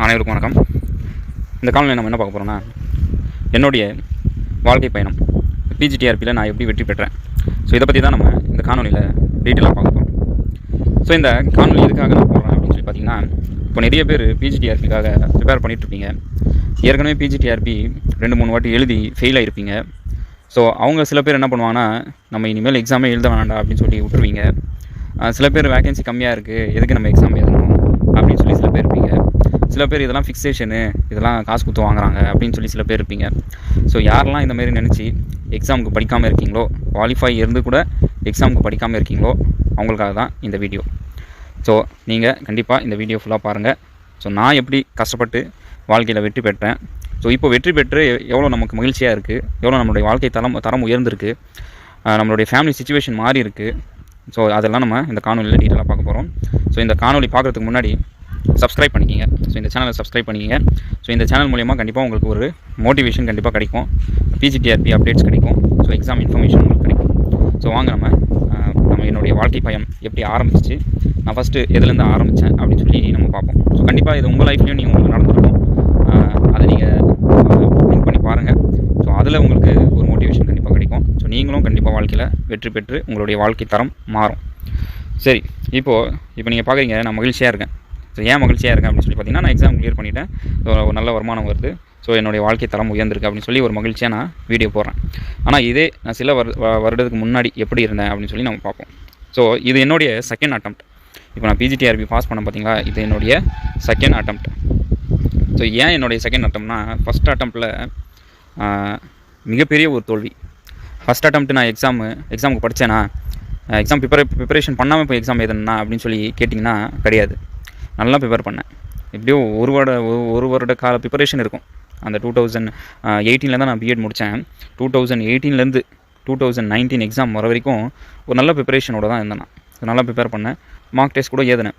அனைவருக்கும் வணக்கம். இந்த காணொலியில் நம்ம என்ன பார்க்க போகிறோம்னா, என்னுடைய வாழ்க்கை பயணம் பிஜிடிஆர்பியில் நான் எப்படி வெற்றி பெற்றேன். ஸோ இதை பற்றி தான் நம்ம இந்த காணொலியில் டீட்டெயிலாக பார்க்க போகிறோம். ஸோ இந்த காணொலி எதுக்காக நான் போடுறேன் அப்படின்னு சொல்லி பார்த்தீங்கன்னா, இப்போ நிறைய பேர் பிஜிடிஆர்பிக்காக ப்ரிப்பேர் பண்ணிகிட்ருப்பீங்க. ஏற்கனவே பிஜிடிஆர்பி 2-3 வாட்டி எழுதி ஃபெயில் ஆகிருப்பீங்க. ஸோ அவங்க சில பேர் என்ன பண்ணுவாங்கன்னா, நம்ம இனிமேல் எக்ஸாமே எழுத வேண்டாம் அப்படின்னு சொல்லி விட்டுருவீங்க. சில பேர் வேகன்சி கம்மியாக இருக்குது, எதுக்கு நம்ம எக்ஸாம் எழுதணும் அப்படின்னு சொல்லி சில பேர் இருப்பீங்க. சில பேர் இதெல்லாம் ஃபிக்ஸேஷனு, இதெல்லாம் காசு கொடுத்து வாங்குறாங்க அப்படின்னு சொல்லி சில பேர் இருப்பீங்க. ஸோ யாரெல்லாம் இந்த மாதிரி நினச்சி எக்ஸாமுக்கு படிக்காமல் இருக்கீங்களோ, குவாலிஃபை இருந்து கூட எக்ஸாமுக்கு படிக்காமல் இருக்கீங்களோ, அவங்களுக்காக தான் இந்த வீடியோ. ஸோ நீங்கள் கண்டிப்பாக இந்த வீடியோ ஃபுல்லாக பாருங்கள். ஸோ நான் எப்படி கஷ்டப்பட்டு வாழ்க்கையில் வெற்றி பெற்றேன், ஸோ இப்போ வெற்றி பெற்று எவ்வளோ நமக்கு மகிழ்ச்சியாக இருக்குது, எவ்வளோ நம்மளுடைய வாழ்க்கை தரம் உயர்ந்திருக்கு, நம்மளுடைய ஃபேமிலி சிச்சுவேஷன் மாறி இருக்குது. ஸோ அதெல்லாம் நம்ம இந்த காணொலியில் டீட்டெயிலாக பார்க்க போகிறோம். ஸோ இந்த காணொலி பார்க்குறதுக்கு முன்னாடி சப்ஸ்கிரைப் பண்ணிக்கிங்க. ஸோ இந்த சேனலை சப்ஸ்கிரைப் பண்ணிக்கிங்க. ஸோ இந்த சேனல் மூலிமா கண்டிப்பாக உங்களுக்கு ஒரு மோட்டிவேஷன் கண்டிப்பாக கிடைக்கும், பிஜிடிஆர்பி அப்டேட்ஸ் கிடைக்கும், ஸோ எக்ஸாம் இன்ஃபர்மேஷன் உங்களுக்கு கிடைக்கும். ஸோ வாங்க நம்ம என்னுடைய வாழ்க்கை பயணம் எப்படி ஆரம்பிச்சிச்சு, நான் ஃபஸ்ட்டு எதுலேருந்து ஆரம்பித்தேன் அப்படின்னு சொல்லி நம்ம பார்ப்போம். ஸோ கண்டிப்பாக இது உங்கள் லைஃப்லையும் நீங்கள் உங்களுக்கு நடந்திருக்கும். அதை நீங்கள் திங்க் பண்ணி பாருங்கள். ஸோ அதில் உங்களுக்கு ஒரு மோட்டிவேஷன் கண்டிப்பாக கிடைக்கும். ஸோ நீங்களும் கண்டிப்பாக வாழ்க்கையில் வெற்றி பெற்று உங்களுடைய வாழ்க்கை தரம் மாறும். சரி, இப்போ நீங்கள் பார்க்குறீங்க, நான் மகிழ்ச்சியாக இருக்கேன். ஸோ ஏன் மகிழ்ச்சியாக இருக்கேன் அப்படின்னு சொல்லி பார்த்தீங்கன்னா, நான் எக்ஸாம் கிளியர் பண்ணிவிட்டேன், ஒரு நல்ல வருமானம் வருது, ஸோ என்னுடைய வாழ்க்கை தரம் உயர்ந்திருக்கு அப்படின்னு சொல்லி ஒரு மகிழ்ச்சியாக நான் வீடியோ போடுறேன். ஆனால் இதே நான் சில வருடத்துக்கு முன்னாடி எப்படி இருந்தேன் அப்படின்னு சொல்லி நம்ம பார்ப்போம். ஸோ இது என்னுடைய செகண்ட் அட்டெம்ப்ட். இப்போ நான் பிஜிடிஆர்பி பாஸ் பண்ண பார்த்தீங்களா, இது என்னுடைய செகண்ட் அட்டெம்ப்ட். ஸோ ஏன் என்னுடைய செகண்ட் அட்டெம்ப்ட்னா, ஃபஸ்ட் அட்டெம்ப்டில் மிகப்பெரிய ஒரு தோல்வி. ஃபஸ்ட் அட்டெம்ப்ட் நான் எக்ஸாமுக்கு படித்தேன்னா, எக்ஸாம் ப்ரிப்பரேஷன் பண்ணாமல் இப்போ எக்ஸாம் எழுதுனா அப்படின்னு சொல்லி கேட்டிங்கன்னா கிடையாது. நல்லா ப்ரிப்பேர் பண்ணேன். எப்படியோ ஒரு வருட கால ப்ரிப்பரேஷன் இருக்கும். அந்த 2018 தான் நான் பிஎட் முடித்தேன். 2018 2019 எக்ஸாம் வர வரைக்கும் ஒரு நல்ல ப்ரிப்பரேஷனோட தான் இருந்தேன். நான் நல்லா ப்ரிப்பேர் பண்ணேன், மார்க் டெஸ்ட் கூட எழுதினேன்.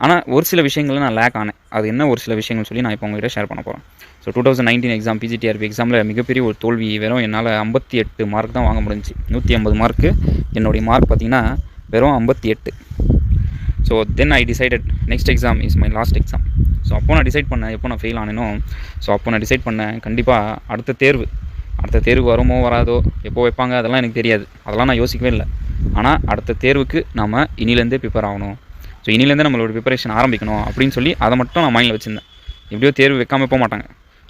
ஆனால் ஒரு சில விஷயங்களில் நான் லேக் ஆனேன். அது என்ன ஒரு சில விஷயங்கள் சொல்லி நான் இப்போ உங்கள்கிட்ட ஷேர் பண்ண போகிறேன். ஸோ 2019 எக்ஸாம் பிஜிடிஆர்பி எக்ஸாமில் மிகப்பெரிய ஒரு தோல்வி. வெறும் என்னால் 58 மார்க் தான் வாங்க முடிஞ்சிச்சு. 150 மார்க்கு என்னுடைய மார்க் பார்த்திங்கன்னா வெறும் 58. So then I decided next exam is my last exam. So அப்போ நான் டிசைட் பண்ணேன், எப்போ நான் ஃபெயில் ஆனேனோ, ஸோ அப்போ நான் டிசைட் பண்ணேன், கண்டிப்பாக அடுத்த தேர்வு வருமோ வராதோ, எப்போ வைப்பாங்க அதெல்லாம் எனக்கு தெரியாது, அதெல்லாம் நான் யோசிக்கவே இல்லை. ஆனால் அடுத்த தேர்வுக்கு நம்ம இனிலேருந்தே ப்ரிப்பேர் ஆகணும், ஸோ இனிலேருந்தே நம்மளோட ப்ரிப்பரேஷன் ஆரம்பிக்கணும் அப்படின்னு சொல்லி அதை மட்டும் நான் மைண்டில் வச்சுருந்தேன். எப்படியோ தேர்வு வைக்காமல் போக மாட்டாங்க.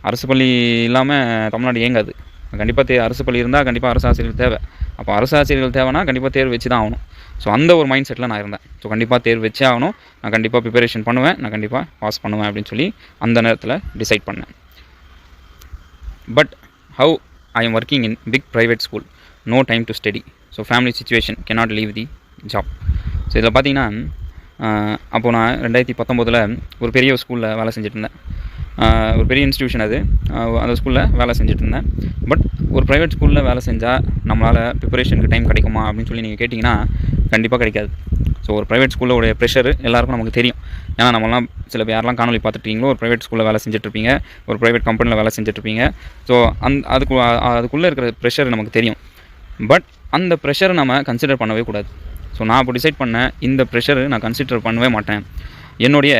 அரசு பள்ளி இல்லாமல் தமிழ்நாடு இயங்காது. கண்டிப்பாக அரசு பள்ளி இருந்தால் கண்டிப்பாக அரசு ஆசிரியர்கள் தேவை. அப்போ அரசு ஆசிரியர்கள் தேவைன்னா கண்டிப்பாக தேர்வு வச்சு தான் ஆகணும். ஸோ அந்த ஒரு மைண்ட் செட்டில் நான் இருந்தேன். ஸோ கண்டிப்பாக தேர்வு வச்சே ஆகணும், நான் கண்டிப்பாக ப்ரிப்பரேஷன் பண்ணுவேன், நான் கண்டிப்பாக பாஸ் பண்ணுவேன் அப்படின்னு சொல்லி அந்த நேரத்தில் டிசைட் பண்ணேன். But how I am working in big private school, no time to study, so family situation cannot leave the job. So இதில் பார்த்தீங்கன்னா, அப்போது நான் 2019 ஒரு பெரிய ஸ்கூலில் வேலை செஞ்சுட்டு இருந்தேன். ஒரு பெரிய இன்ஸ்டியூஷன் அது, அந்த ஸ்கூலில் வேலை செஞ்சுட்டு இருந்தேன். பட் ஒரு ப்ரைவேட் ஸ்கூலில் வேலை செஞ்சால் நம்மளால் ப்ரிப்பரேஷனுக்கு டைம் கிடைக்குமா அப்படின்னு சொல்லி நீங்கள் கேட்டிங்கன்னா கண்டிப்பாக கிடைக்காது. ஸோ ஒரு ப்ரைவேட் ஸ்கூலில் உடைய ப்ரெஷர் எல்லாருக்கும் நமக்கு தெரியும். ஏன்னா நம்மளாம் சில பேர் யாரெல்லாம் காணொலி பார்த்துட்டீங்களோ, ஒரு ப்ரைவேட் ஸ்கூலில் வேலை செஞ்சுட்ருப்பீங்க, ஒரு ப்ரைவேட் கம்பெனியில் வேலை செஞ்சுட்ருப்பீங்க. ஸோ அதுக்குள்ளே இருக்கிற ப்ரெஷர் நமக்கு தெரியும். பட் அந்த ப்ரெஷரை நம்ம கன்சிடர் பண்ணவே கூடாது. ஸோ நான் இப்போ டிசைட் பண்ணேன், இந்த ப்ரெஷரு நான் கன்சிடர் பண்ணவே மாட்டேன். என்னுடைய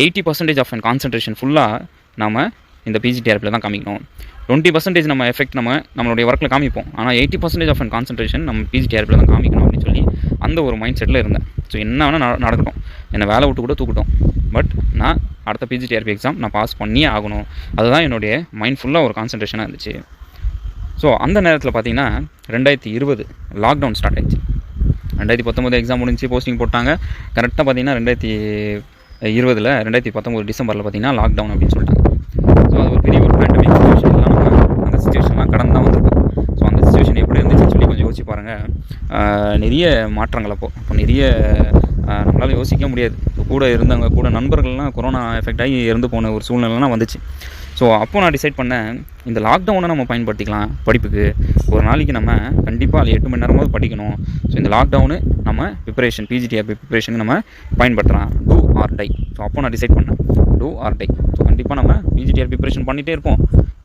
80% ஆஃப் அண்ட் கான்சன்ட்ரேஷன் ஃபுல்லாக நம்ம இந்த பிஜிடிஆர்பியில் தான் காமிக்கணும். 20% நம்ம எஃபெக்ட் நம்மளுடைய ஒர்க்கில் காமிப்போம். ஆனால் 80% ஆஃப் அண்ட் கான்சன்ட்ரேஷன் நம்ம பிஜிடிஆர்பியில் தான் காமிக்கணும் அப்படின்னு சொல்லி அந்த ஒரு மைண்ட் செட்டில் இருந்தேன். ஸோ என்ன வேணால் நடக்கட்டும், என்னை வேலை விட்டு கூட தூக்கட்டும், பட் நான் அடுத்த பிஜிடிஆர்பி எக்ஸாம் நான் பாஸ் பண்ணியே ஆகணும். அதுதான் என்னுடைய மைண்ட் ஃபுல்லாக ஒரு கான்சன்ட்ரேஷனாக இருந்துச்சு. ஸோ அந்த நேரத்தில் பார்த்திங்கன்னா 2020 லாக்டவுன் ஸ்டார்ட் ஆயிடுச்சு. 2019 எக்ஸாம் முடிஞ்சு போஸ்டிங் போட்டாங்க. கரெக்டாக பார்த்திங்கன்னா 2019 டிசம்பரில் பார்த்திங்கன்னா லாக்டவுன் அப்படின்னு சொல்லிட்டாங்க. ஸோ அது ஒரு பெரிய ஒரு பேண்டமிக் சிச்சுவேஷன். நம்ம அந்த சிச்சுவேஷன்லாம் கடந்து தான் வந்திருக்கும். ஸோ அந்த சிச்சுவேஷன் எப்படி இருந்துச்சுன்னு சொல்லி கொஞ்சம் யோசிச்சு பாருங்கள். நிறைய மாற்றங்கள் அப்போ நிறைய நம்மளால் யோசிக்க முடியாது. கூட நண்பர்கள்லாம் கொரோனா எஃபெக்ட் ஆகி இறந்து போன ஒரு சூழ்நிலைலாம் வந்துச்சு. ஸோ அப்போது நான் டிசைட் பண்ணேன், இந்த லாக்டவுனை நம்ம பயன்படுத்திக்கலாம் படிப்புக்கு. ஒரு நாளைக்கு நம்ம கண்டிப்பாக 8 மணி நேரமாவது படிக்கணும். ஸோ இந்த லாக்டவுனு நம்ம ப்ரிப்பரேஷன் பிஜிடிஆர்பி ப்ரிப்பரேஷனுக்கு நம்ம பயன்படுத்தலாம். Two or die. ஸோ அப்போ நான் டிசைட் பண்ணேன் டூ ஆர் டை. ஸோ கண்டிப்பாக நம்ம பிஜிடிஆர்பி ப்ரிப்பரேஷன் பண்ணிகிட்டே இருப்போம்,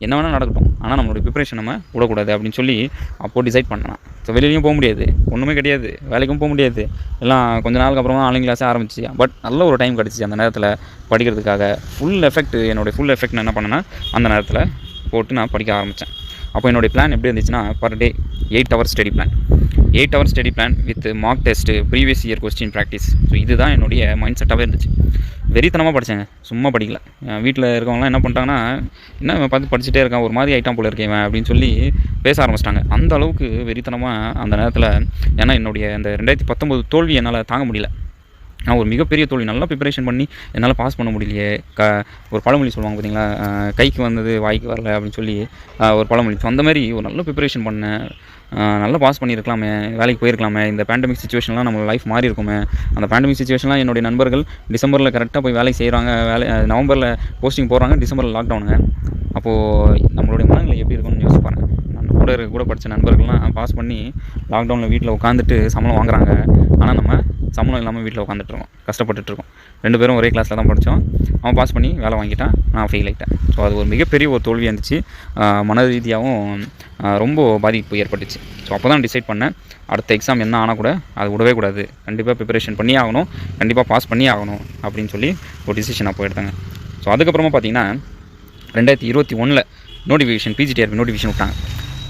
என்ன வேணால் நடக்கட்டும், ஆனால் நம்மளுடைய ப்ரிப்பரேஷன் நம்ம விடக்கூடாது அப்படின்னு சொல்லி அப்போது டிசைட் பண்ணலாம். ஸோ வெளியிலையும் போக முடியாது, ஒன்றுமே கிடையாது, வேலைக்கும் போக முடியாது, எல்லாம் கொஞ்ச நாளுக்கு அப்புறமா ஆன்லைன் கிளாஸே ஆரம்பிச்சு. பட் நல்ல ஒரு டைம் கிடச்சி அந்த நேரத்தில் படிக்கிறதுக்காக. ஃபுல் எஃபெக்ட் நான் என்ன பண்ணேன்னா அந்த நேரத்தில் போட்டு நான் படிக்க ஆரம்பித்தேன். அப்போ என்னுடைய பிளான் எப்படி இருந்துச்சுன்னா, per day 8 hours study plan, 8 hours study plan with mark test, previous year question practice. So இதுதான் என்னுடைய மைண்ட் செட்டாகவே இருந்துச்சு. வெறித்தனமாக படித்தேங்க, சும்மா படிக்கல. வீட்டில் இருக்கவங்களாம் என்ன பண்ணிட்டாங்கன்னா, என்ன இவன் பார்த்து படிச்சுட்டே இருக்கான், ஒரு மாதிரி ஐட்டம் போல இருக்கேன் அப்படின்னு சொல்லி பேச ஆரம்பிச்சிட்டாங்க. அந்த அளவுக்கு வெறித்தனமாக அந்த நேரத்தில். ஏன்னா என்னுடைய இந்த 2019 தோல்வி என்னால் தாங்க முடியல. நான் ஒரு மிகப்பெரிய தோல்வி, நல்லா ப்ரிப்பரேஷன் பண்ணி என்னால் பாஸ் பண்ண முடியலையே. ஒரு பழமொழி சொல்லுவாங்க பார்த்தீங்களா, கைக்கு வந்தது வாய்க்கு வரல அப்படின்னு சொல்லி ஒரு பழமொழி. ஸோ அந்த மாதிரி ஒரு நல்ல ப்ரிப்பரேஷன் பண்ணேன், நல்லா பாஸ் பண்ணியிருக்கலாமே, வேலைக்கு போயிருக்கலாமே. இந்த பேண்டமிக் சுச்சுவேஷன்லாம் நம்ம லைஃப் மாறி இருக்குமே. அந்த பேண்டமிக் சுச்சுவேஷன்லாம் என்னுடைய நண்பர்கள் டிசம்பரில் கரெக்டாக போய் வேலைக்கு செய்கிறாங்க, நவம்பரில் போஸ்டிங் போடுறாங்க, டிசம்பரில் லாக்டவுனுங்க. அப்போது நம்மளுடைய மனநிலை எப்படி இருக்கும்னு யோசிச்சு பாருங்க. கூட படித்த நண்பர்கள்லாம் பாஸ் பண்ணி லாக்டவுனில் வீட்டில் உட்காந்துட்டு சம்பளம் வாங்குறாங்க. ஆனால் நம்ம சம்பளம் இல்லாமல் வீட்டில் உட்காந்துட்ருக்கோம், கஷ்டப்பட்டுருக்கோம். 2 பேரும் ஒரே கிளாஸில் தான் படித்தோம். அவன் பாஸ் பண்ணி வேலை வாங்கிட்டான், நான் ஃபெயில் ஆகிட்டேன். ஸோ அது ஒரு மிகப்பெரிய ஒரு தோல்வியாக இருந்துச்சு. மன ரீதியாகவும் ரொம்ப பாதிப்பு ஏற்பட்டுச்சு. ஸோ அப்போ தான் டிசைட் பண்ணேன், அடுத்த எக்ஸாம் என்ன ஆனால் கூட அது விடவே கூடாது, கண்டிப்பாக ப்ரிப்பரேஷன் பண்ணி ஆகணும், கண்டிப்பாக பாஸ் பண்ணி ஆகணும் அப்படின்னு சொல்லி ஒரு டிசிஷன் அப்போ எடுத்தாங்க. ஸோ அதுக்கப்புறமா பார்த்தீங்கன்னா 2021 நோட்டிஃபிகேஷன், பிஜிடிஆர்பி நோட்டிஃபிகேஷன் விட்டாங்க.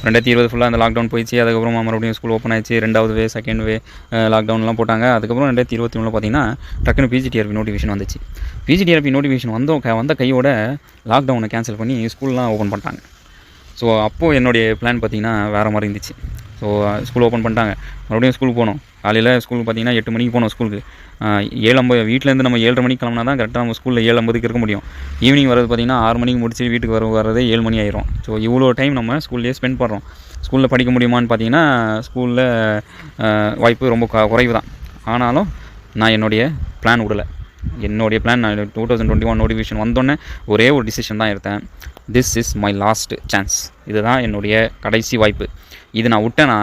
2020 ஃபுல்லாக அந்த லாக்டவுன் போயிடுச்சு. அதுக்கப்புறமா மறுபடியும் ஸ்கூல் ஓப்பன் ஆயிடுச்சு. 2வது வே, 2nd வே லாக்டவுன்லாம் போட்டாங்க. அதுக்கப்புறம் 2021 பார்த்தீங்கன்னா டக்குன்னு பிஜிடிஆர்பி நோட்டிஃபிகேஷன் வந்துச்சு. பிஜிடிஆர்பி நோட்டிஃபிகேஷன் வந்த கையோட லாக்டவுனை கேன்சல் பண்ணி ஸ்கூல்லாம் ஓப்பன் பண்ணிட்டாங்க. ஸோ அப்போது என்னுடைய பிளான் பார்த்திங்கன்னா வேறு மாதிரி இருந்துச்சு. ஸோ ஸ்கூல் ஓப்பன் பண்ணிட்டாங்க, மறுபடியும் ஸ்கூலுக்கு போகணும். காலையில் ஸ்கூல் பார்த்திங்கன்னா 8 மணிக்கு போகணும் ஸ்கூலுக்கு. 7:50 வீட்டிலேருந்து நம்ம 7:30 மணிக்கு கிளம்புனா தான் கரெக்டாக நம்ம ஸ்கூலில் 7:50 இருக்க முடியும். ஈவினிங் வரது பார்த்திங்கன்னா 6 மணிக்கு முடிச்சு வீட்டுக்கு வரதே 7 மணி ஆயிரும். ஸோ இவ்வளோ டைம் நம்ம ஸ்கூல்லேயே ஸ்பெண்ட் பண்ணுறோம். ஸ்கூலில் படிக்க முடியுமான்னு பார்த்தீங்கன்னா ஸ்கூலில் வாய்ப்பு ரொம்ப குறைவு தான். ஆனாலும் நான் என்னுடைய பிளான் விடலை. என்னுடைய பிளான், நான் 2021 நோட்டிஃபிகேஷன் வந்தோடனே ஒரே ஒரு டிசிஷன் தான் எடுத்தேன். This is my last chance, இதுதான் என்னுடைய கடைசி வாய்ப்பு. இது நான் விட்டேன்னா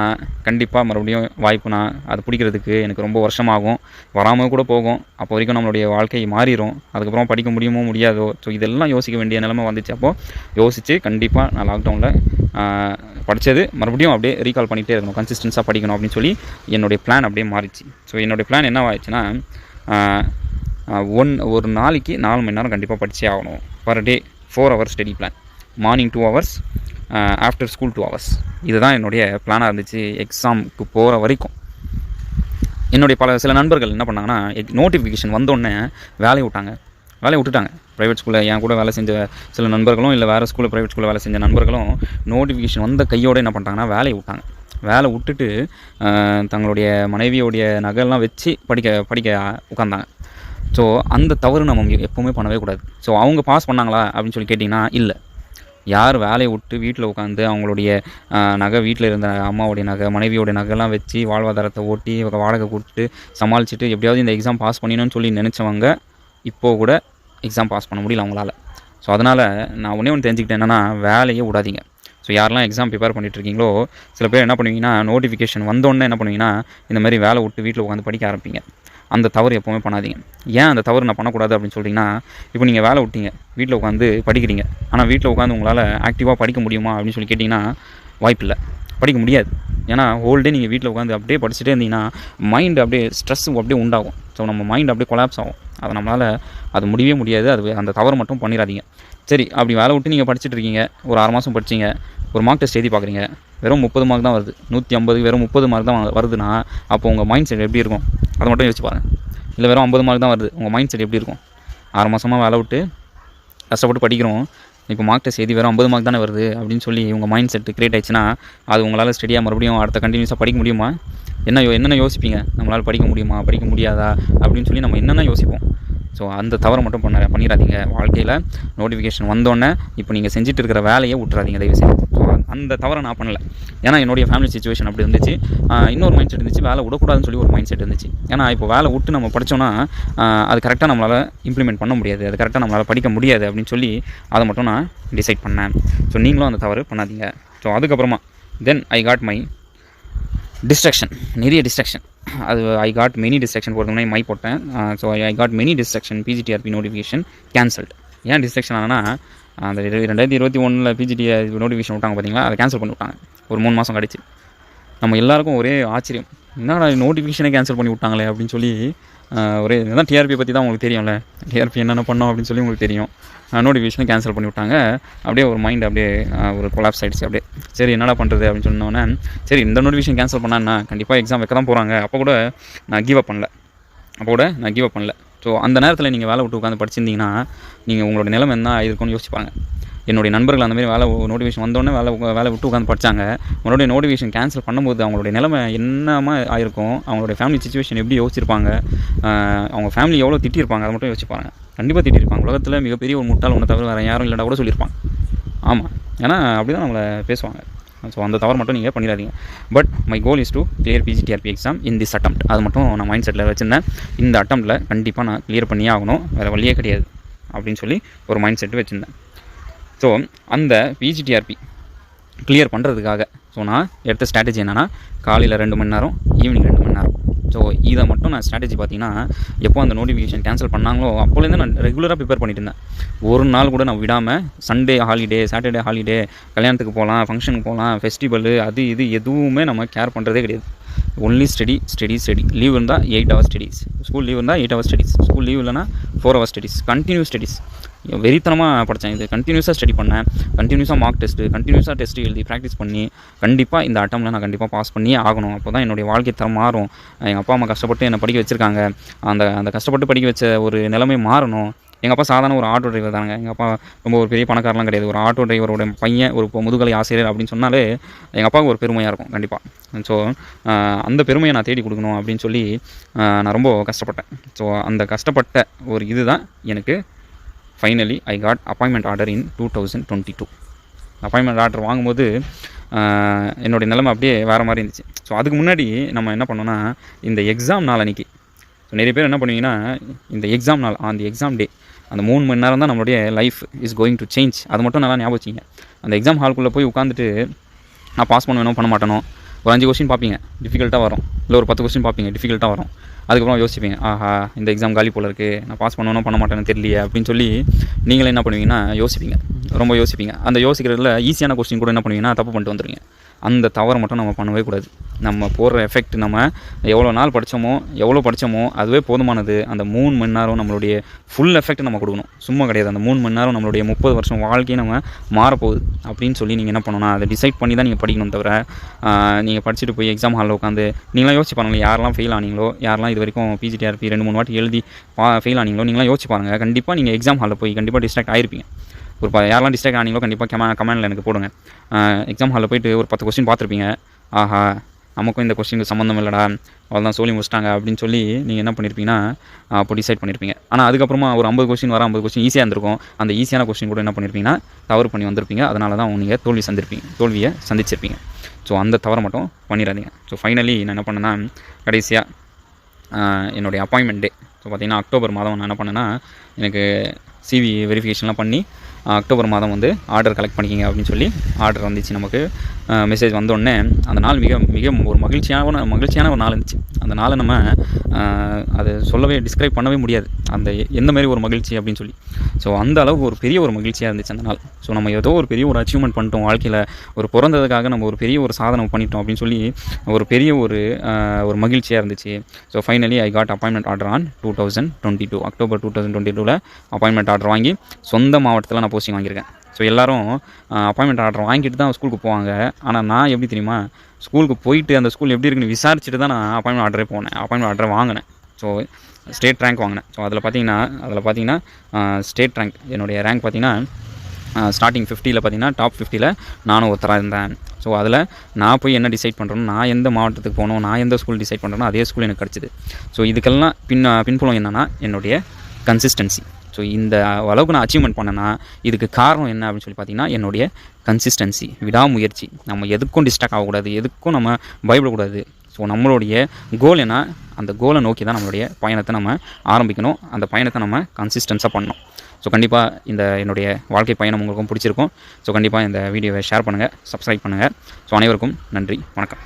கண்டிப்பாக மறுபடியும் வாய்ப்பு அது பிடிக்கிறதுக்கு எனக்கு ரொம்ப வருஷமாகும், வராமல் கூட போகும். அப்போ வரைக்கும் நம்மளுடைய வாழ்க்கை மாறிடும். அதுக்கப்புறம் படிக்க முடியுமோ முடியாதோ. ஸோ இதெல்லாம் யோசிக்க வேண்டிய நிலைமை வந்துச்சு. அப்போது யோசித்து கண்டிப்பாக நான் லாக்டவுனில் படித்தது மறுபடியும் அப்படியே ரீகால் பண்ணிகிட்டே இருக்கணும், கன்சிஸ்டன்ஸாக படிக்கணும் அப்படின்னு சொல்லி என்னுடைய பிளான் அப்படியே மாறிச்சு. ஸோ என்னுடைய பிளான் என்ன ஆயிடுச்சுன்னா, ஒரு நாளைக்கு 4 மணி நேரம் கண்டிப்பாக படித்தே ஆகணும். Per day 4 hours study plan, morning 2 hours, after school 2 hours. இதுதான் என்னுடைய பிளானாக இருந்துச்சு எக்ஸாமுக்கு போகிற வரைக்கும். என்னுடைய சில நண்பர்கள் என்ன பண்ணாங்கன்னா, நோட்டிஃபிகேஷன் வந்தோடனே வேலையை விட்டுட்டாங்க. ப்ரைவேட் ஸ்கூலில் என் கூட வேலை செஞ்ச சில நண்பர்களும், இல்லை வேறு ஸ்கூலில் ப்ரைவேட் ஸ்கூலில் வேலை செஞ்ச நண்பர்களும் நோட்டிஃபிகேஷன் வந்த கையோடு என்ன பண்ணிட்டாங்கன்னா வேலை விட்டுட்டு தங்களுடைய மனைவியோடைய நகைலாம் வச்சு படிக்க உட்காந்தாங்க. ஸோ அந்த தவறு நம்ம எப்போவுமே பண்ணவே கூடாது. ஸோ அவங்க பாஸ் பண்ணாங்களா அப்படின்னு சொல்லி கேட்டிங்கன்னா இல்லை. யார் வேலையை விட்டு வீட்டில் உட்காந்து அவங்களுடைய நகை, வீட்டில் இருந்த அம்மாவுடைய நகை, மனைவியோடைய நகைலாம் வச்சு வாழ்வாதாரத்தை ஓட்டி வாடகை கொடுத்துட்டு சமாளிச்சுட்டு எப்படியாவது இந்த எக்ஸாம் பாஸ் பண்ணிடணும்னு சொல்லி நினச்சவங்க இப்போது கூட எக்ஸாம் பாஸ் பண்ண முடியல அவங்களால. ஸோ அதனால் நான் ஒன்று தெரிஞ்சுக்கிட்டேன், என்னென்னா வேலையே விடாதீங்க. ஸோ யாரெல்லாம் எக்ஸாம் ப்ரிப்பேர் பண்ணிட்டுருக்கீங்களோ, சில பேர் என்ன பண்ணுவீங்கன்னா, நோட்டிஃபிகேஷன் வந்தோடனே என்ன பண்ணுவீங்கன்னா, இந்த மாதிரி வேலை விட்டு வீட்டில் உட்காந்து படிக்க ஆரம்பிப்பீங்க. அந்த தவறு எப்போவுமே பண்ணாதீங்க. ஏன் அந்த தவறு நான் பண்ணக்கூடாது அப்படின்னு சொல்லிட்டிங்கன்னா, இப்போ நீங்கள் வேலை விட்டீங்க, வீட்டில் உட்காந்து படிக்கிறீங்க. ஆனால் வீட்டில் உட்காந்து உங்களால் ஆக்டிவாக படிக்க முடியுமா அப்படின்னு சொல்லி கேட்டிங்கன்னா வாய்ப்பில்லை, படிக்க முடியாது. ஏன்னா ஹோல் டே நீங்கள் வீட்டில் உட்காந்து அப்படியே படிச்சுட்டே இருந்தீங்கன்னா மைண்டு அப்படியே ஸ்ட்ரெஸ் அப்படியே உண்டாகும். ஸோ நம்ம மைண்ட் அப்படியே கொலாப்ஸ் ஆகும். அதை நம்மளால் அது முடியவே முடியாது. அந்த தவறு மட்டும் பண்ணிடாதீங்க. சரி, அப்படி வேலை விட்டு நீங்கள் படிச்சுட்டு இருக்கீங்க, ஒரு 6 மாதம் படிச்சிங்க, ஒரு மார்க் டெஸ்ட் எழுதி பார்க்குறீங்க, வெறும் 30 மார்க் தான் வருது, 150 வெறும் 30 மார்க் தான் வருதுன்னா அப்போ உங்கள் மைண்ட் செட் எப்படி இருக்கும் அதை மட்டும் யோசிச்சு பாருங்கள். இல்லை வெறும் 50 மார்க் தான் வருது, உங்கள் மைண்ட் செட் எப்படி இருக்கும்? 6 மாதமாக வேலை விட்டு கஷ்டப்பட்டு படிக்கிறோம், இப்போ மார்க் டெஸ்ட் எழுதி வெறும் 50 மார்க் தானே வருது அப்படின்னு சொல்லி உங்கள் மைண்ட் செட் கிரியேட் ஆயிடுச்சுன்னா அது உங்களால் ஸ்டடியாக மறுபடியும் அடுத்த கண்டினியூஸாக படிக்க முடியுமா? என்னென்ன யோசிப்பீங்க? நம்மளால் படிக்க முடியுமா, படிக்க முடியாதா அப்படின்னு சொல்லி நம்ம என்னென்ன யோசிப்போம். ஸோ அந்த தவறை மட்டும் பண்ணிடாதீங்க. வாழ்க்கையில் நோட்டிஃபிகேஷன் வந்தோடனே இப்போ நீங்கள் செஞ்சுட்டு இருக்கிற வேலையை விட்டுறாதீங்க தயவுசெய்து. ஸோ அந்த தவறை நான் பண்ணலை. ஏன்னா என்னுடைய ஃபேமிலி சிச்சுவேஷன் அப்படி இருந்துச்சு. இன்னொரு மைண்ட் செட் இருந்துச்சு, வேலை விடக்கூடாதுன்னு சொல்லி ஒரு மைண்ட் செட் இருந்துச்சு. ஏன்னா இப்போ வேலை விட்டு நம்ம படித்தோன்னா அது கரெக்டாக நம்மளால் இம்ப்ளிமெண்ட் பண்ண முடியாது, அது கரெக்டாக நம்மளால் படிக்க முடியாது அப்படின்னு சொல்லி அதை மட்டும் நான் டிசைட் பண்ணேன். ஸோ நீங்களும் அந்த தவறு பண்ணாதீங்க. ஸோ அதுக்கப்புறமா then I got my distraction, நிறைய டிஸ்ட்ராக்ஷன். அது ஐ காட் மெனி டிஸ்ட்ராக்ஷன். போகிறதுக்கு முன்னாடி மை போட்டேன். So I got many distraction. PGTRB notification cancelled. ஏன் டிஸ்ட்ராக்ஷன் ஆனால் அந்த 2021 பிஜிடிஆர்பி நோட்டிஃபிகேஷன் விட்டாங்க பார்த்தீங்களா, அதை கேன்சல் பண்ணி விட்டாங்க ஒரு 3 மாதம் கழிச்சு. நம்ம எல்லாருக்கும் ஒரே ஆச்சரியம், என்னடா நோட்டிஃபிகேஷனே கேன்சல் பண்ணி விட்டாங்களே அப்படின்னு சொல்லி. ஒரே இதுதான் டிஆர்பி பற்றி தான் உங்களுக்கு தெரியும்ல, டிஆர்பி என்னென்ன பண்ணோம் அப்படின்னு சொல்லி உங்களுக்கு தெரியும். நோட்டிஃபிகேஷனை கேன்சல் பண்ணி விட்டாங்க. அப்படியே ஒரு மைண்ட் அப்படியே ஒரு கொலாப்ஸ் ஆகிடுச்சு. அப்படியே சரி என்னடா பண்ணுறது அப்படின்னு சொன்னோன்னே, சரி இந்த நோட்டிஃபிகேஷன் கேன்சல் பண்ணான்னா கண்டிப்பாக எக்ஸாம் வைக்க தான் போகிறாங்க. அப்போ கூட நான் கிவ் அப் பண்ணல. ஸோ அந்த நேரத்தில் நீங்கள் வேலை விட்டு உட்காந்து படிச்சிருந்தீங்கன்னா நீங்கள் உங்களோட நிலைமை என்ன ஆயிருக்கும்னு யோசிப்பாங்க. என்னுடைய நண்பர்கள் அந்தமாதிரி நோட்டிஃபிகேஷன் வந்தோடனே வேலை விட்டு உட்காந்து படித்தாங்க. உங்களுடைய நோட்டிஃபிகேஷன் கேன்சல் பண்ணும்போது அவங்களுடைய நிலைமை என்னமா ஆயிருக்கும், அவங்களுடைய ஃபேமிலி சிச்சுவேஷன் எப்படி யோசிச்சிருப்பாங்க, அவங்க ஃபேமிலி எவ்வளோ திட்டிருப்பாங்க, அதை மட்டும் யோசிப்பாங்க. கண்டிப்பாக திட்டிருப்பாங்க. உலகத்தில் மிகப்பெரிய ஒரு முட்டாள் ஒன்று தவிர வேறு யாரும் இல்லைனா கூட சொல்லியிருப்பாங்க. ஆமாம், ஏன்னா அப்படி தான் நம்மளை பேசுவாங்க. ஸோ அந்த தவறு மட்டும் நீங்கள் பண்ணிடாதீங்க. But my goal is to clear PGTRB exam in this attempt. அது மட்டும் நான் மைண்ட் செட்டில் வச்சுருந்தேன். இந்த அட்டம்ப்டில் கண்டிப்பாக நான் கிளியர் பண்ணியே ஆகணும், வேறு வழியே கிடையாது அப்படின்னு சொல்லி ஒரு மைண்ட் செட்டு வச்சுருந்தேன். ஸோ அந்த பிஜிடிஆர்பி கிளியர் பண்ணுறதுக்காக நான் எடுத்த ஸ்ட்ராட்டஜி என்னென்னா, காலையில் 2 மணி நேரம், ஈவினிங் 2 மணி நேரம். ஸோ இதை மட்டும் நான் ஸ்ட்ராட்டஜி பார்த்தீங்கன்னா, எப்போ அந்த நோட்டிஃபிகேஷன் கேன்சல் பண்ணாங்களோ அப்போலேருந்து நான் ரெகுலராக ப்ரிப்பேர் பண்ணிட்டு இருந்தேன். ஒரு நாள் கூட நான் விடாமல், சண்டே ஹாலிடே, சாட்டர்டே ஹாலிடே, கல்யாணத்துக்கு போகலாம், ஃபங்க்ஷனுக்கு போகலாம், ஃபெஸ்டிவல் அது இது எதுவுமே நம்ம கேர் பண்ணுறதே கிடையாது. Only study. லீவ் இருந்தால் 8 hours ஸ்டடீஸ், ஸ்கூல் லீவ் இருந்தால் 8 hours ஸ்டடீஸ், ஸ்கூல் லீவ் இல்லைனா 4 hours ஸ்டடீஸ், கண்டினியூஸ் ஸ்டடீஸ். வெறித்தனமாக படித்தேன். இது கண்டினியூஸாக ஸ்டடி பண்ணேன், கண்டினியூஸாக மார்க் டெஸ்ட்டு, கண்டினியூஸாக டெஸ்ட்டு எழுதி ப்ராக்டிஸ் பண்ணி கண்டிப்பாக இந்த அட்டம்ல நான் கண்டிப்பாக பாஸ் பண்ணியே ஆகணும். அப்போ தான் என்னுடைய வாழ்க்கை தரம் மாறும். எங்கள் அப்பா அம்மா கஷ்டப்பட்டு என்னை படிக்க வச்சுருக்காங்க. அந்த கஷ்டப்பட்டு படிக்க வச்ச ஒரு நிலைமை மாறணும். எங்கள் அப்பா சாதாரண ஒரு ஆட்டோ டிரைவர் தாங்க. எங்கள் அப்பா ரொம்ப ஒரு பெரிய பணக்காரலாம் கிடையாது. ஒரு ஆட்டோ டிரைவரோட பையன், ஒரு முதுகலை ஆசிரியர் அப்படின்னு சொன்னாலே எங்கள் அப்பாவுக்கு ஒரு பெருமையாக இருக்கும் கண்டிப்பாக. ஸோ அந்த பெருமையை நான் தேடி கொடுக்கணும் அப்படின்னு சொல்லி நான் ரொம்ப கஷ்டப்பட்டேன். ஸோ அந்த கஷ்டப்பட்ட ஒரு இது தான் எனக்கு finally I got appointment order in 2022. Appointment order வாங்கும்போது என்னுடைய நிலைமை அப்படியே வேறு மாதிரி இருந்துச்சு. ஸோ அதுக்கு முன்னாடி நம்ம என்ன பண்ணோன்னா, இந்த எக்ஸாம் நாள் அன்றைக்கி நிறைய பேர் என்ன பண்ணுவீங்கன்னா, இந்த எக்ஸாம் நாள் அந்த எக்ஸாம் டே அந்த 3 மணி நேரம் தான் நம்மளுடைய life is going to change. அது மட்டும் நல்லா ஞாபகம் வச்சிங்க. அந்த எக்ஸாம் ஹால்குள்ளே போய் உட்காந்துட்டு நான் பாஸ் பண்ணுவேனோ பண்ண மாட்டேனோ, ஒரு 5 கொஸ்டின் பார்ப்பீங்க, டிஃபிகல்ட்டாக வரும். இல்லை ஒரு 10 கொஸ்டின் பார்ப்பீங்க, டிஃபிகல்ட்டாக வரும். அதுக்கப்புறம் யோசிப்பீங்க, ஆஹா இந்த எக்ஸாம் காலி போல இருக்குது, நான் பாஸ் பண்ணுவேனோ பண்ண மாட்டேன்னு தெரியலையே அப்படின்னு சொல்லி நீங்களே என்ன பண்ணுவீங்கன்னா யோசிப்பீங்க, ரொம்ப யோசிப்பீங்க. அந்த யோசிக்கிறதுல ஈஸியான கொஸ்டின் கூட என்ன பண்ணுவீங்கன்னா தப்பு பண்ணிட்டு வந்துடுவீங்க. அந்த தவறை மட்டும் நம்ம பண்ணவே கூடாது. நம்ம போடுற எஃபெக்ட், நம்ம எவ்வளோ நாள் படித்தோமோ அதுவே போதுமானது. அந்த 3 மணி நேரம் நம்மளுடைய ஃபுல் எஃபெக்ட் நம்ம கொடுக்கணும், சும்மா கிடையாது. அந்த 3 மணி நேரம் நம்மளுடைய 30 வருஷம் வாழ்க்கையை நம்ம மாறப்போகுது அப்படின்னு சொல்லி நீங்கள் என்ன பண்ணணும்னா, அதை டிசைட் பண்ணி தான் நீங்கள் படிக்கணும். தவிர நீங்கள் படிச்சுட்டு போய் எக்ஸாம் ஹாலில் உட்காந்து நீங்களாம் யோசிச்சு பாருங்கள். யாரெல்லாம் ஃபெயில் ஆனீங்களோ, யாரெல்லாம் இது வரைக்கும் பிஜிடிஆர்பி 2-3 வாட்டி எழுதி ஃபெயில் ஆனீங்களோ, நீங்களாம் யோசிச்சு பாருங்கள். கண்டிப்பாக நீங்கள் எக்ஸாம் ஹாலில் போய் கண்டிப்பாக டிஸ்ட்ராக்ட் ஆகிருப்பீங்க. யாரெல்லாம் டிஸ்ட்ராக்ட் ஆனீங்களோ கண்டிப்பாக கமெண்டில் எனக்கு போடுங்க. எக்ஸாம் ஹாலில் போயிட்டு ஒரு 10 கொஸ்டின் பார்த்துருப்பீங்க. ஆஹா நமக்கும் இந்த கொஸ்டினுக்கு சம்மந்தம் இல்லைடா, அவள் தான் சொல்லி முடிச்சிட்டாங்க அப்படின்னு சொல்லி நீங்கள் என்ன பண்ணியிருப்பீங்கன்னா அப்போ டிசைட் பண்ணியிருப்பீங்க. ஆனால் அதுக்கப்புறமா ஒரு 50 கொஸ்டின் 50 கொஸ்டின் ஈஸியாக இருந்திருக்கும். அந்த ஈஸியான கொஸ்டின் கூட என்ன பண்ணியிருப்பீங்கன்னா தவறு பண்ணி வந்திருப்பீங்க. அதனால தான் நீங்கள் தோல்வியை சந்திச்சிருப்பீங்க. ஸோ அந்த தவறை மட்டும் பண்ணிடாதீங்க. ஸோ ஃபைனலி நான் என்ன பண்ணேன்னா, கடைசியாக என்னுடைய அப்பாயின்மெண்ட் டே பார்த்திங்கன்னா அக்டோபர் மாதம் நான் என்ன பண்ணேன்னா, எனக்கு சிவி வெரிஃபிகேஷன்லாம் பண்ணி அக்டோபர் மாதம் ஆர்டர் கலெக்ட் பண்ணிக்கிங்க அப்படின்னு சொல்லி ஆர்டர் வந்துச்சு. நமக்கு மெசேஜ் வந்தோடனே அந்த நாள் மிக மிக ஒரு மகிழ்ச்சியான ஒரு நாள் இருந்துச்சு. அந்த நாளை நம்ம அதை டிஸ்கிரைப் பண்ணவே முடியாது, அந்த எந்த மாதிரி ஒரு மகிழ்ச்சி அப்படின்னு சொல்லி. ஸோ அந்த அளவுக்கு ஒரு பெரிய ஒரு மகிழ்ச்சியாக இருந்துச்சு அந்த நாள். ஸோ நம்ம ஏதோ ஒரு பெரிய ஒரு அச்சீவ்மெண்ட் பண்ணிட்டோம் வாழ்க்கையில், ஒரு பிறந்ததுக்காக நம்ம ஒரு பெரிய ஒரு சாதனை பண்ணிட்டோம் அப்படின்னு சொல்லி ஒரு பெரிய ஒரு மகிழ்ச்சியாக இருந்துச்சு. So finally I got appointment order on 2022 October 2022 appointment order வாங்கி சொந்த மாவட்டத்தில் நான் போஸ்டிங் வாங்கியிருக்கேன். ஸோ எல்லோரும் அப்பாயின்மெண்ட் ஆர்டர் வாங்கிட்டு தான் ஸ்கூலுக்கு போவாங்க. ஆனால் நான் எப்படி தெரியுமா, ஸ்கூலுக்கு போயிட்டு அந்த ஸ்கூல் எப்படி இருக்குன்னு விசாரிச்சுட்டு தான் நான் அப்பாயின்மெண்ட் ஆர்டரை வாங்கினேன். ஸோ ஸ்டேட் ரேங்க் வாங்கினேன். ஸோ அதில் பார்த்தீங்கன்னா ஸ்டேட் ரேங்க், என்னுடைய ரேங்க் பார்த்தீங்கன்னா ஸ்டார்டிங் 50 பார்த்தீங்கன்னா டாப் 50 நானும் ஒருத்தராக இருந்தேன். ஸோ அதில் நான் போய் என்ன டிசைட் பண்ணுறேன்னு, நான் எந்த மாவட்டத்துக்கு போகணும், நான் எந்த ஸ்கூல் டிசைட் பண்ணுறேனோ அதே ஸ்கூல் எனக்கு கிடச்சிது. ஸோ இதுக்கெல்லாம் பின்புலம் என்னென்னா என்னுடைய கன்சிஸ்டன்சி. ஸோ இந்த அளவுக்கு நான் அச்சீவ்மெண்ட் பண்ணேன்னா இதுக்கு காரணம் என்ன அப்படின்னு சொல்லி பார்த்தீங்கன்னா என்னுடைய கன்சிஸ்டன்சி, விடாமுயற்சி. நம்ம எதுக்கும் டிஸ்ட்ராக்ட் ஆகக்கூடாது, எதுக்கும் நம்ம பயப்படக்கூடாது. ஸோ நம்மளுடைய கோல் என்ன, அந்த கோலை நோக்கி தான் நம்மளுடைய பயணத்தை நம்ம ஆரம்பிக்கணும். அந்த பயணத்தை நம்ம கன்சிஸ்டன்ஸாக பண்ணணும். ஸோ கண்டிப்பாக என்னுடைய வாழ்க்கை பயணம் உங்களுக்கும் பிடிச்சிருக்கும். ஸோ கண்டிப்பாக இந்த வீடியோவை ஷேர் பண்ணுங்கள், சப்ஸ்கிரைப் பண்ணுங்கள். ஸோ அனைவருக்கும் நன்றி, வணக்கம்.